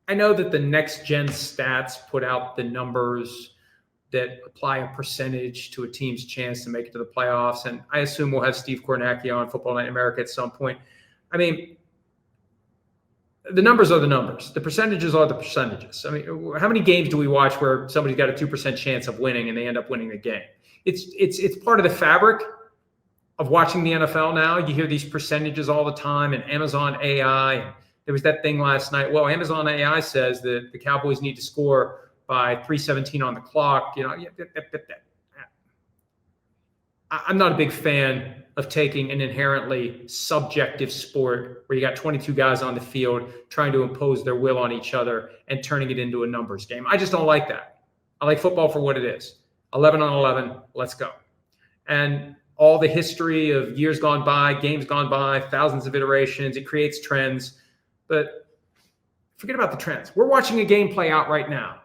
I know that the next gen stats put out the numbers that apply a percentage to a team's chance to make it to the playoffs. And I assume we'll have Steve Kornacki on Football Night in America at some point. I mean, the numbers are the numbers. The percentages are the percentages. I mean, how many games do we watch where somebody's got a 2% chance of winning and they end up winning the game? It's part of the fabric of watching the NFL now. You hear these percentages all the time, and Amazon AI. And there was that thing last night. Well, Amazon AI says that the Cowboys need to score by 3:17 on the clock. You know, I'm not a big fan of taking an inherently subjective sport where you got 22 guys on the field trying to impose their will on each other and turning it into a numbers game. I just don't like that. I like football for what it is. 11 on 11, let's go. And all the history of years gone by, games gone by, thousands of iterations, it creates trends. But forget about the trends. We're watching a game play out right now.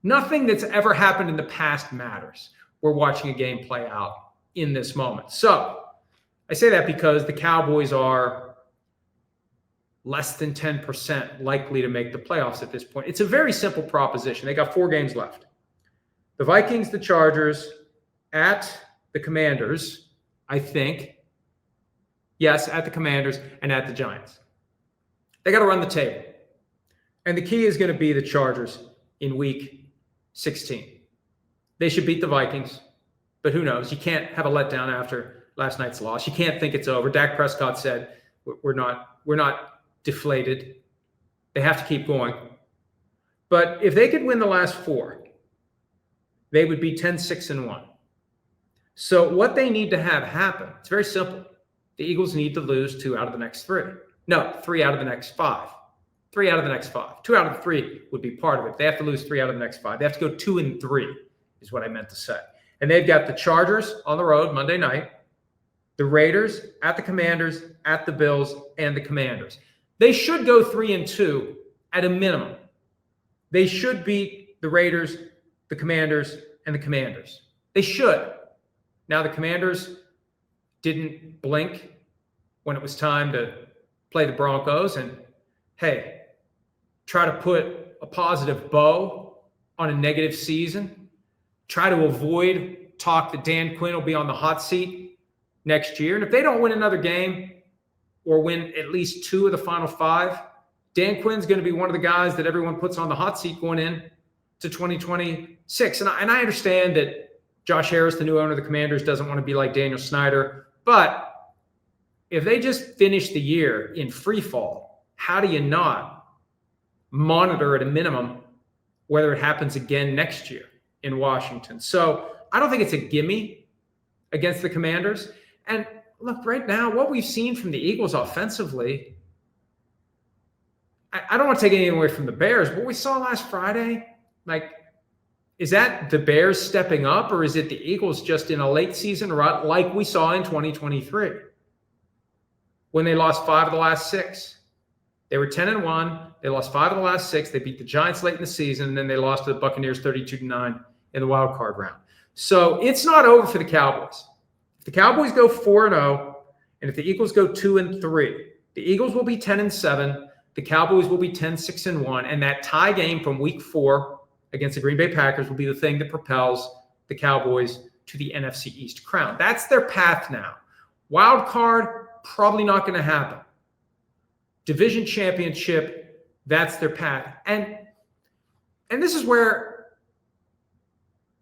Nothing that's ever happened in the past matters. We're watching a game play out in this moment. So I say that because the Cowboys are less than 10% likely to make the playoffs at this point. It's a very simple proposition. They got 4 games left. The Vikings, the Chargers, at the Commanders, I think. Yes, at the Commanders and at the Giants. They got to run the table. And the key is going to be the Chargers in week 16. They should beat the Vikings, but who knows? You can't have a letdown after last night's loss. You can't think it's over. Dak Prescott said, we're not deflated. They have to keep going. But if they could win the last 4, they would be 10-6-1. So what they need to have happen, it's very simple. The Eagles need to lose 2 out of the next 3. No, 3 out of the next 5. 3 out of the next 5. 2 out of the 3 would be part of it. They have to lose 3 out of the next 5. They have to go 2-3 is what I meant to say. And they've got the Chargers on the road Monday night, the Raiders at the Commanders, at the Bills, and the Commanders. They should go 3-2 at a minimum. They should beat the Raiders, the Commanders, and the Commanders. They should. Now, the Commanders didn't blink when it was time to play the Broncos and, hey, try to put a positive bow on a negative season. Try to avoid talk that Dan Quinn will be on the hot seat next year. And if they don't win another game or win at least 2 of the final 5, Dan Quinn's going to be one of the guys that everyone puts on the hot seat going in to 2026. And I understand that Josh Harris, the new owner of the Commanders, doesn't want to be like Daniel Snyder. But if they just finish the year in free fall, how do you not monitor at a minimum whether it happens again next year in Washington? So I don't think it's a gimme against the Commanders. And look, right now, what we've seen from the Eagles offensively, I don't want to take anything away from the Bears. What we saw last Friday, is that the Bears stepping up, or is it the Eagles just in a late season rut like we saw in 2023 when they lost 5 of the last 6? They were 10-1. They lost 5 of the last 6. They beat the Giants late in the season, and then they lost to the Buccaneers 32-9 in the wild card round. So it's not over for the Cowboys. If the Cowboys go 4-0, and if the Eagles go 2-3, the Eagles will be 10-7. The Cowboys will be 10-6-1, and that tie game from week 4 against the Green Bay Packers will be the thing that propels the Cowboys to the NFC East crown. That's their path now. Wild card, probably not going to happen. Division championship, that's their path. And this is where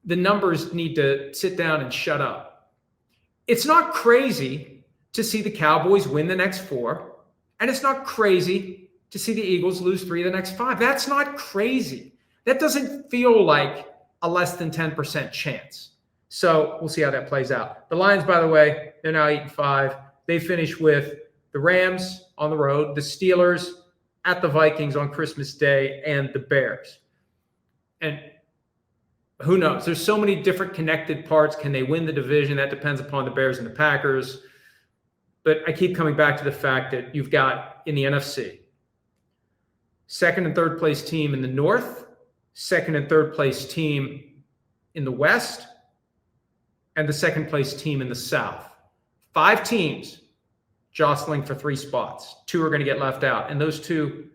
the numbers need to sit down and shut up. It's not crazy to see the Cowboys win the next 4, and it's not crazy to see the Eagles lose 3 of the next 5. That's not crazy. That doesn't feel like a less than 10% chance. So we'll see how that plays out. The Lions, by the way, they're now 8-5. They finish with the Rams on the road, the Steelers at the Vikings on Christmas Day, and the Bears. And who knows? There's so many different connected parts. Can they win the division? That depends upon the Bears and the Packers. But I keep coming back to the fact that you've got in the NFC, 2nd and 3rd place team in the North, 2nd and 3rd place team in the West, and the 2nd place team in the South. 5 teams jostling for 3 spots. 2 are going to get left out. And those 2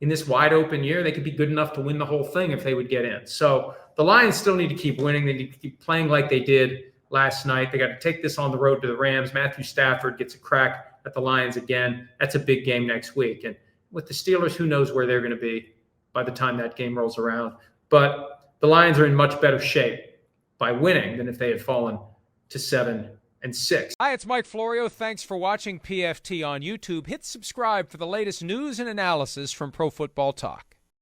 in this wide open year, they could be good enough to win the whole thing if they would get in. So the Lions still need to keep winning. They need to keep playing like they did last night. They got to take this on the road to the Rams. Matthew Stafford gets a crack at the Lions again. That's a big game next week. And with the Steelers, who knows where they're going to be by the time that game rolls around. But the Lions are in much better shape by winning than if they had fallen to 7-6. Hi, it's Mike Florio. Thanks for watching PFT on YouTube. Hit subscribe for the latest news and analysis from Pro Football Talk.